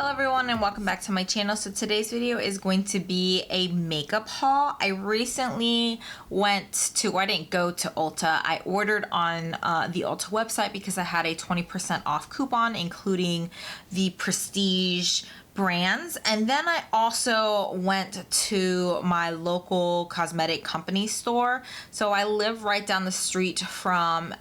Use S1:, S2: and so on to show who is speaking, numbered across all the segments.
S1: Hello everyone and welcome back to my channel. So today's video is going to be a makeup haul. I recently I didn't go to Ulta. I ordered on the Ulta website because I had a 20% off coupon, including the prestige brands. And then I also went to my local cosmetic company store. So I live right down the street from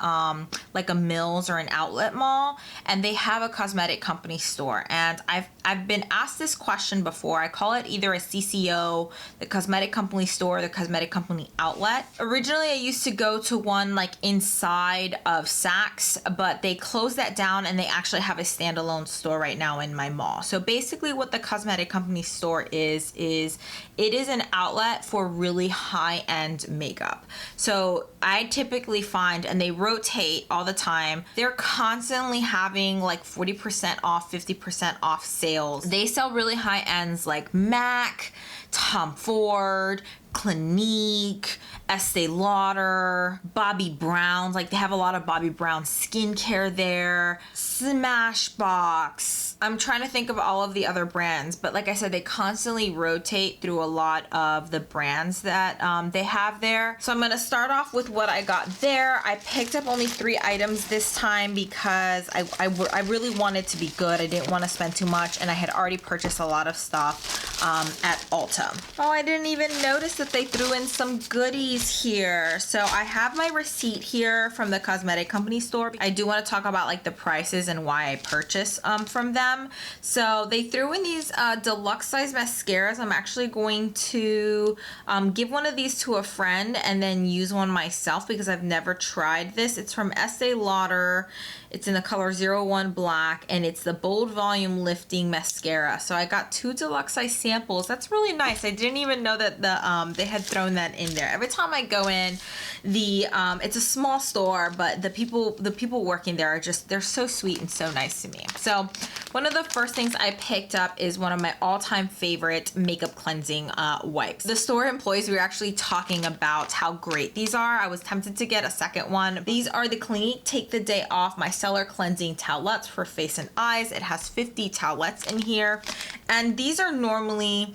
S1: like a Mills or an outlet mall, and they have a cosmetic company store. And I've been asked this question before. I call it either a CCO, the cosmetic company store, the cosmetic company outlet. Originally I used to go to one like inside of Saks, but they closed that down and they actually have a standalone store right now in my mall. So basically what the cosmetic company store is it is an outlet for really high-end makeup. So I typically find, and they rotate all the time, they're constantly having like 40% off, 50% off sales. They sell really high ends like MAC, Tom Ford, Clinique, Estee Lauder, Bobbi Brown. Like they have a lot of Bobbi Brown skincare there, Smashbox. I'm trying to think of all of the other brands, but like I said, they constantly rotate through a lot of the brands that they have there. So I'm gonna start off with what I got there. I picked up only 3 items this time because I really wanted to be good. I didn't want to spend too much, and I had already purchased a lot of stuff at Ulta. Oh, I didn't even notice that they threw in some goodies here. So I have my receipt here from the cosmetic company store. I do want to talk about like the prices and why I purchased from them. So they threw in these deluxe size mascaras. I'm actually going to give one of these to a friend and then use one myself because I've never tried this. It's from Estee Lauder. It's in the color 01 Black, and it's the Bold Volume Lifting Mascara. So I got 2 deluxe size samples. That's really nice. I didn't even know that they had thrown that in there. Every time I go in, it's a small store, but the people working there are they're so sweet and so nice to me. So one of the first things I picked up is one of my all-time favorite makeup cleansing wipes. The store employees were actually talking about how great these are. I was tempted to get a second one. These are the Clinique Take the Day Off Micellar Cleansing Towelettes for face and eyes. It has 50 towelettes in here, and these are normally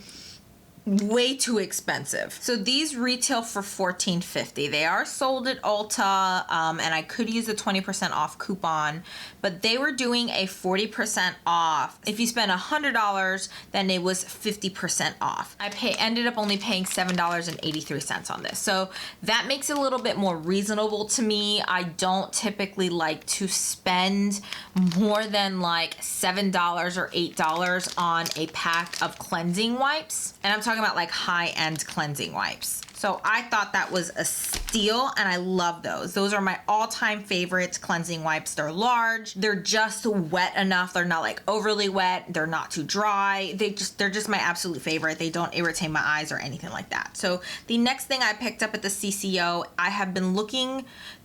S1: way too expensive. So these retail for $14.50. They are sold at Ulta, and I could use a 20% off coupon, but they were doing a 40% off. If you spend $100, then it was 50% off. I ended up only paying $7.83 on this. So that makes it a little bit more reasonable to me. I don't typically like to spend more than like $7 or $8 on a pack of cleansing wipes. And I'm talking about like high-end cleansing wipes. So I thought that was a steal, and I love those. Those are my all-time favorite cleansing wipes. They're large. They're just wet enough. They're not like overly wet. They're not too dry. They're just my absolute favorite. They don't irritate my eyes or anything like that. So the next thing I picked up at the CCO, I have been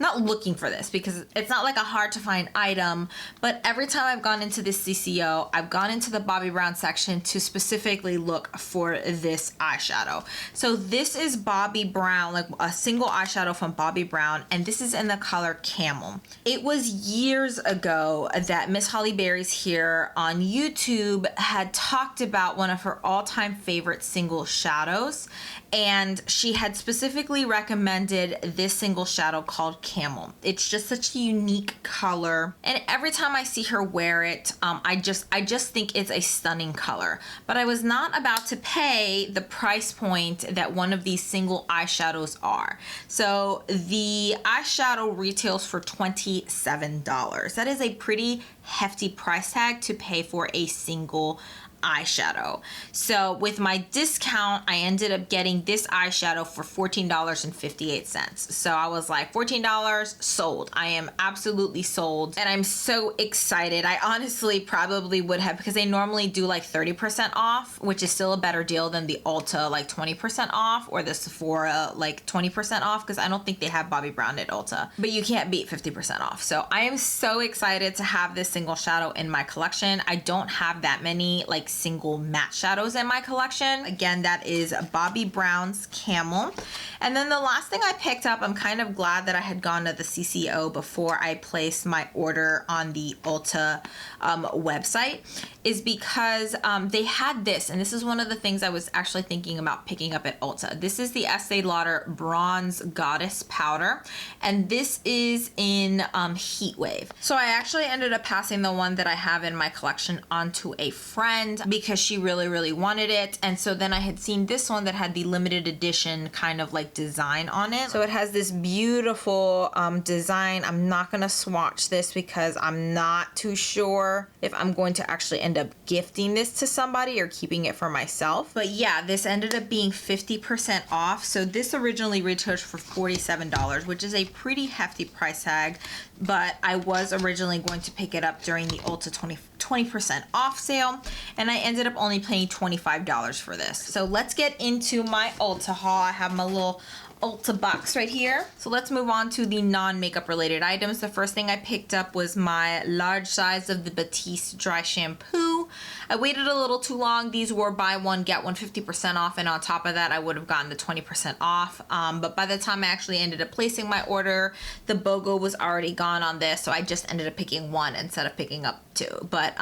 S1: not looking for this because it's not like a hard to find item, but every time I've gone into this CCO, I've gone into the Bobbi Brown section to specifically look for this eyeshadow. So this is Bobbi Brown, like a single eyeshadow from Bobbi Brown, and this is in the color Camel. It was years ago that Miss Holly Berry's here on YouTube had talked about one of her all-time favorite single shadows, and she had specifically recommended this single shadow called Camel. It's just such a unique color, and every time I see her wear it, I just think it's a stunning color. But I was not about to pay the price point that one of these single eyeshadows are. So the eyeshadow retails for $27. That is a pretty hefty price tag to pay for a single eyeshadow. So with my discount, I ended up getting this eyeshadow for $14.58. So I was like, $14 sold. I am absolutely sold, and I'm so excited. I honestly probably would have, because they normally do like 30% off, which is still a better deal than the Ulta like 20% off or the Sephora like 20% off, because I don't think they have Bobbi Brown at Ulta, but you can't beat 50% off. So I am so excited to have this single shadow in my collection. I don't have that many like like single matte shadows in my collection. Again, that is Bobbi Brown's Camel. And then the last thing I picked up, I'm kind of glad that I had gone to the CCO before I placed my order on the Ulta website, is because they had this, and this is one of the things I was actually thinking about picking up at Ulta. This is the Estee Lauder Bronze Goddess Powder, and this is in Heat Wave. So I actually ended up passing the one that I have in my collection onto a friend because she really wanted it. And so then I had seen this one that had the limited edition kind of like design on it. So it has this beautiful design. I'm not gonna swatch this because I'm not too sure if I'm going to actually end up gifting this to somebody or keeping it for myself. But yeah, this ended up being 50% off. So this originally retailed for $47, which is a pretty hefty price tag, but I was originally going to pick it up during the Ulta 20% off sale, and I ended up only paying $25 for this. So let's get into my Ulta haul. I have my little Ulta box right here. So let's move on to the non-makeup related items. The first thing I picked up was my large size of the Batiste dry shampoo. I waited a little too long. These were buy one get one 50% off, and on top of that I would have gotten the 20% off, but by the time I actually ended up placing my order, the BOGO was already gone on this, so I just ended up picking one instead of picking up two. But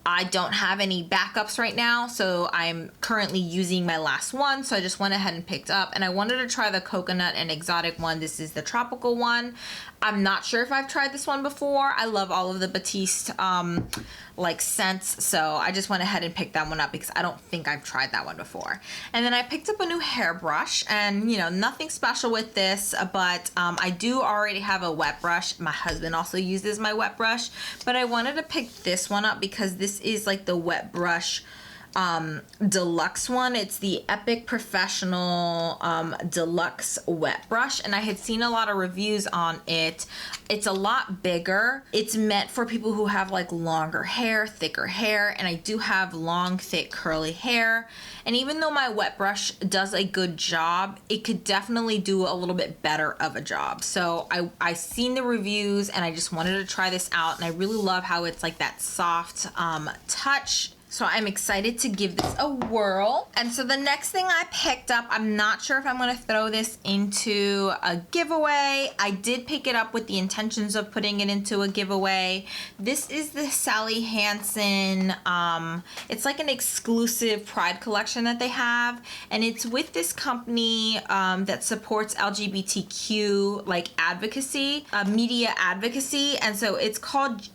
S1: I don't have any backups right now, so I'm currently using my last one, so I just went ahead and picked up, and I wanted to try the coconut and exotic one. This is the tropical one. I'm not sure if I've tried this one before. I love all of the Batiste like scents, so I just went ahead and picked that one up because I don't think I've tried that one before. And then I picked up a new hairbrush, and you know, nothing special with this, but I do already have a wet brush. My husband also uses my wet brush, but I wanted to pick this one up because this is like the wet brush deluxe one. It's the Epic Professional deluxe wet brush, and I had seen a lot of reviews on it. It's a lot bigger. It's meant for people who have like longer hair, thicker hair, and I do have long, thick, curly hair. And even though my wet brush does a good job, it could definitely do a little bit better of a job. So I seen the reviews and I just wanted to try this out, and I really love how it's like that soft touch. So I'm excited to give this a whirl. And so the next thing I picked up, I'm not sure if I'm gonna throw this into a giveaway. I did pick it up with the intentions of putting it into a giveaway. This is the Sally Hansen, it's like an exclusive Pride collection that they have. And it's with this company that supports LGBTQ like advocacy, media advocacy. And so it's called,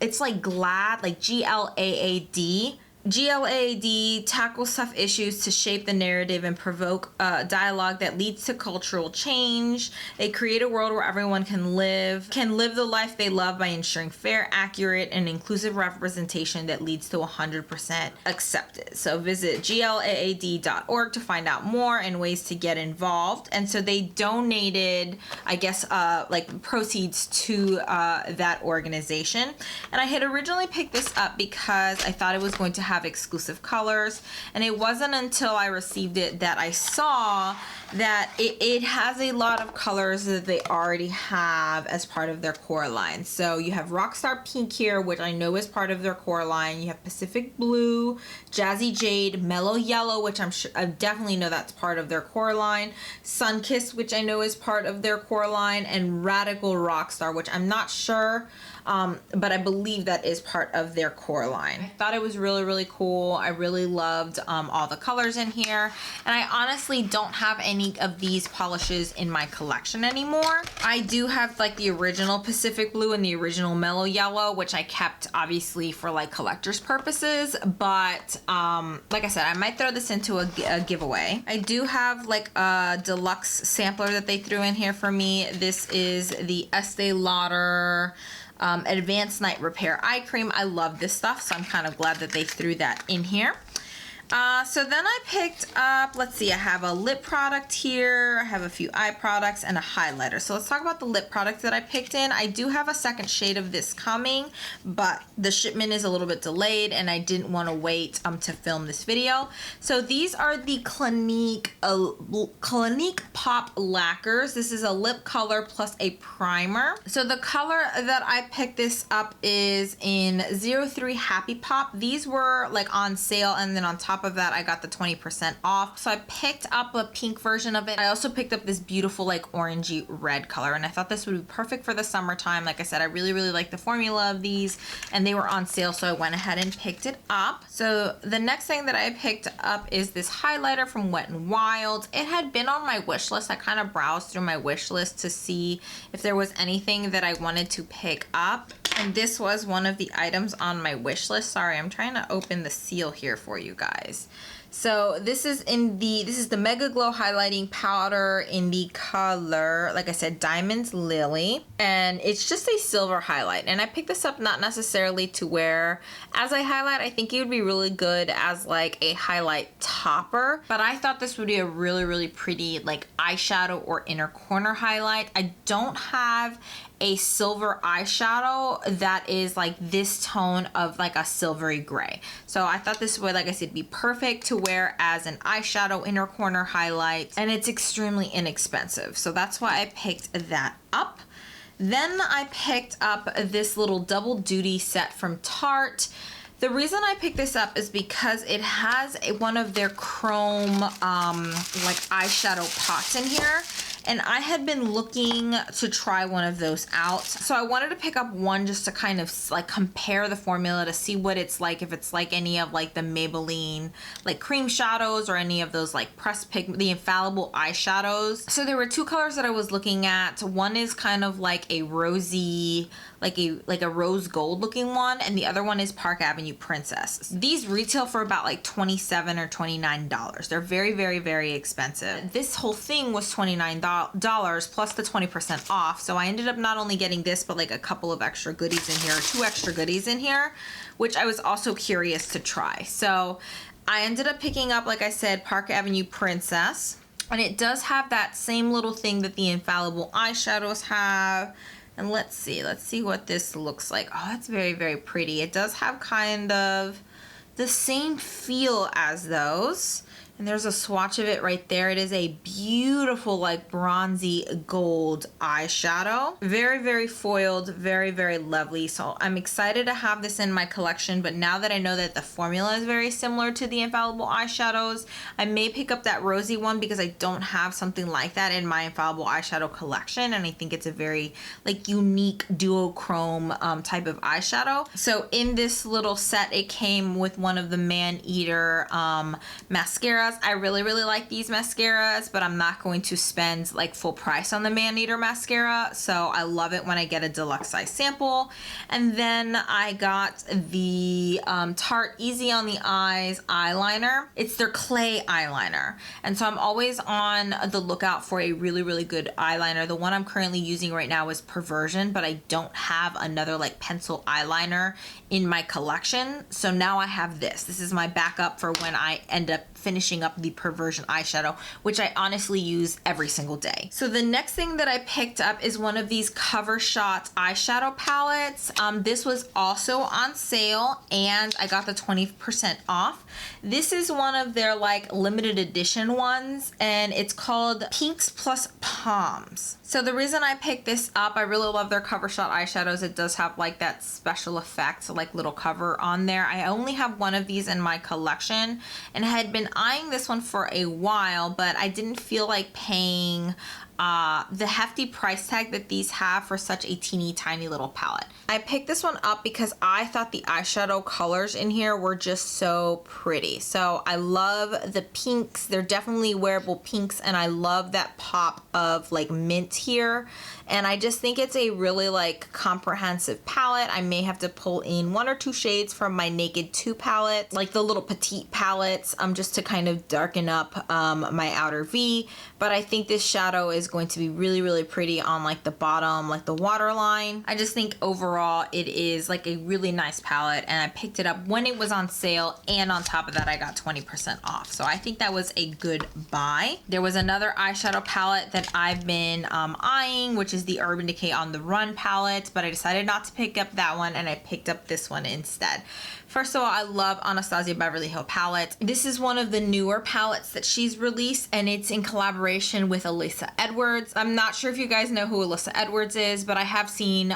S1: it's like GLAAD, like GLAAD. GLAAD tackles tough issues to shape the narrative and provoke dialogue that leads to cultural change. They create a world where everyone can live the life they love by ensuring fair, accurate, and inclusive representation that leads to 100% acceptance. So visit glaad.org to find out more and ways to get involved. And so they donated, I guess, like proceeds to that organization. And I had originally picked this up because I thought it was going to have exclusive colors, and it wasn't until I received it that I saw that it has a lot of colors that they already have as part of their core line. So you have Rockstar Pink here, which I know is part of their core line. You have Pacific Blue, Jazzy Jade, Mellow Yellow, which I definitely know that's part of their core line, Sunkissed, which I know is part of their core line, and Radical Rockstar, which I'm not sure, but I believe that is part of their core line. I thought it was really cool. I really loved all the colors in here, and I honestly don't have any of these polishes in my collection anymore. I do have like the original Pacific Blue and the original Mellow Yellow, which I kept obviously for like collector's purposes, but like I said, I might throw this into a giveaway. I do have like a deluxe sampler that they threw in here for me. This is the Estee Lauder Advanced Night Repair Eye Cream. I love this stuff, so I'm kind of glad that they threw that in here. So then I picked up, let's see, I have a lip product here, I have a few eye products, and a highlighter. So let's talk about the lip product that I picked in. I do have a second shade of this coming, but the shipment is a little bit delayed, and I didn't want to wait to film this video. So these are the Clinique Pop Lacquers. This is a lip color plus a primer. So the color that I picked this up is in 03 Happy Pop. These were like on sale, and then on top of that I got the 20% off. So I picked up a pink version of it. I also picked up this beautiful like orangey red color, and I thought this would be perfect for the summertime. Like I said, I really like the formula of these, and they were on sale, so I went ahead and picked it up. So the next thing that I picked up is this highlighter from Wet n Wild. It had been on my wish list. I kind of browsed through my wish list to see if there was anything that I wanted to pick up, and this was one of the items on my wish list. Sorry, I'm trying to open the seal here for you guys. So this is the Mega Glow highlighting powder in the color, like I said, Diamonds Lily, and it's just a silver highlight. And I picked this up not necessarily to wear as I highlight. I think it would be really good as like a highlight topper, but I thought this would be a really pretty like eyeshadow or inner corner highlight. I don't have a silver eyeshadow that is like this tone of like a silvery gray. So I thought this would, like I said, be perfect to wear as an eyeshadow inner corner highlight, and it's extremely inexpensive. So that's why I picked that up. Then I picked up this little double duty set from Tarte. The reason I picked this up is because it has one of their chrome like eyeshadow pots in here. And I had been looking to try one of those out. So I wanted to pick up one just to kind of like compare the formula to see what it's like, if it's like any of like the Maybelline like cream shadows or any of those like pressed pigment, the infallible eyeshadows. So there were two colors that I was looking at. One is kind of like a rosy, like a rose gold looking one, and the other one is Park Avenue Princess. These retail for about like $27 or $29. They're very expensive. This whole thing was $29 plus the 20% off. So I ended up not only getting this, but like a couple of extra goodies in here, 2 extra goodies in here, which I was also curious to try. So I ended up picking up, like I said, Park Avenue Princess, and it does have that same little thing that the infallible eyeshadows have. And let's see what this looks like. Oh, that's very pretty. It does have kind of the same feel as those. And there's a swatch of it right there. It is a beautiful like bronzy gold eyeshadow. Very foiled, very lovely. So I'm excited to have this in my collection, but now that I know that the formula is very similar to the infallible eyeshadows, I may pick up that rosy one because I don't have something like that in my infallible eyeshadow collection, and I think it's a very like unique duochrome type of eyeshadow. So in this little set, it came with one of the Man Eater mascaras. I really like these mascaras, but I'm not going to spend like full price on the Man Eater mascara, so I love it when I get a deluxe size sample. And then I got the Tarte Easy on the Eyes eyeliner. It's their clay eyeliner, and so I'm always on the lookout for a really good eyeliner. The one I'm currently using right now is Perversion, but I don't have another like pencil eyeliner in my collection, so now I have this. This is my backup for when I end up finishing up the Perversion eyeshadow, which I honestly use every single day. So the next thing that I picked up is one of these Cover Shot eyeshadow palettes. This was also on sale, and I got the 20% off. This is one of their like limited edition ones, and it's called Pinks Plus Palms. So the reason I picked this up, I really love their Cover Shot eyeshadows. It does have like that special effect, like little cover on there. I only have one of these in my collection, and I had been eyeing this one for a while, but I didn't feel like paying the hefty price tag that these have for such a teeny tiny little palette. I picked this one up because I thought the eyeshadow colors in here were just so pretty. So I love the pinks. They're definitely wearable pinks, and I love that pop of like mint here. And I just think it's a really like comprehensive palette. I may have to pull in 1 or 2 shades from my Naked 2 palette, like the little petite palettes, just to kind of darken up my outer V. But I think this shadow is always going to be really, really pretty on like the bottom, like the waterline. I just think overall it is like a really nice palette, and I picked it up when it was on sale, and on top of that I got 20% off. So I think that was a good buy. There was another eyeshadow palette that I've been eyeing, which is the Urban Decay On The Run palette, but I decided not to pick up that one and I picked up this one instead. First of all, I love Anastasia Beverly Hills palette. This is one of the newer palettes that she's released, and it's in collaboration with Alyssa Edwards. I'm not sure if you guys know who Alyssa Edwards is, but I have seen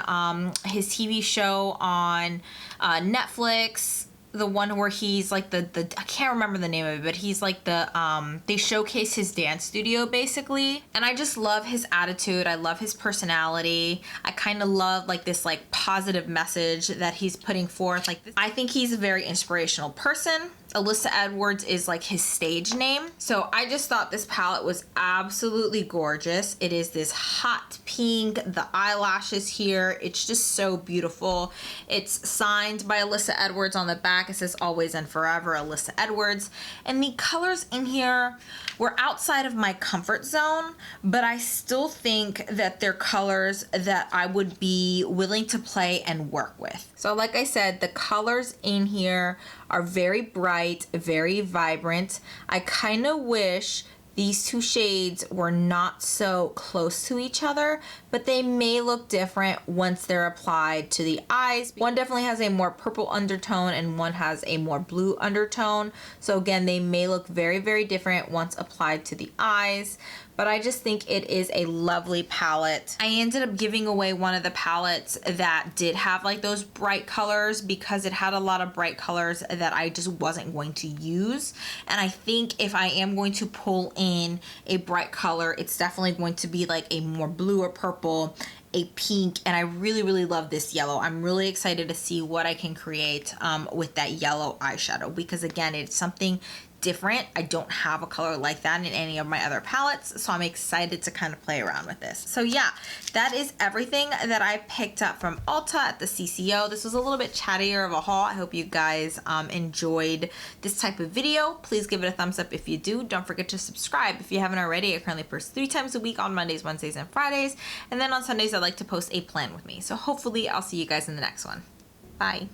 S1: his TV show on Netflix. The one where he's like the I can't remember the name of it, but he's like they showcase his dance studio basically, and I just love his attitude. I love his personality. I kind of love like this like positive message that he's putting forth. Like this, I think he's a very inspirational person. Alyssa Edwards is like his stage name. So I just thought this palette was absolutely gorgeous. It is this hot pink, the eyelashes here, it's just so beautiful. It's signed by Alyssa Edwards on the back. It says always and forever Alyssa Edwards. And the colors in here were outside of my comfort zone, but I still think that they're colors that I would be willing to play and work with. So like I said, the colors in here are very bright, very vibrant. I kind of wish these two shades were not so close to each other, but they may look different once they're applied to the eyes. One definitely has a more purple undertone and one has a more blue undertone. So again, they may look very, very different once applied to the eyes, but I just think it is a lovely palette. I ended up giving away one of the palettes that did have like those bright colors because it had a lot of bright colors that I just wasn't going to use. And I think if I am going to pull in a bright color, it's definitely going to be like a more blue or purple, a pink, and I really, really love this yellow. I'm really excited to see what I can create with that yellow eyeshadow, because again, it's something different. I don't have a color like that in any of my other palettes, so I'm excited to kind of play around with this. So yeah, that is everything that I picked up from Ulta at the CCO. This was a little bit chattier of a haul. I hope you guys enjoyed this type of video. Please give it a thumbs up if you do. Don't forget to subscribe if you haven't already. I currently post 3 times a week on Mondays, Wednesdays, and Fridays, and then on Sundays I like to post a plan with me. So hopefully I'll see you guys in the next one. Bye.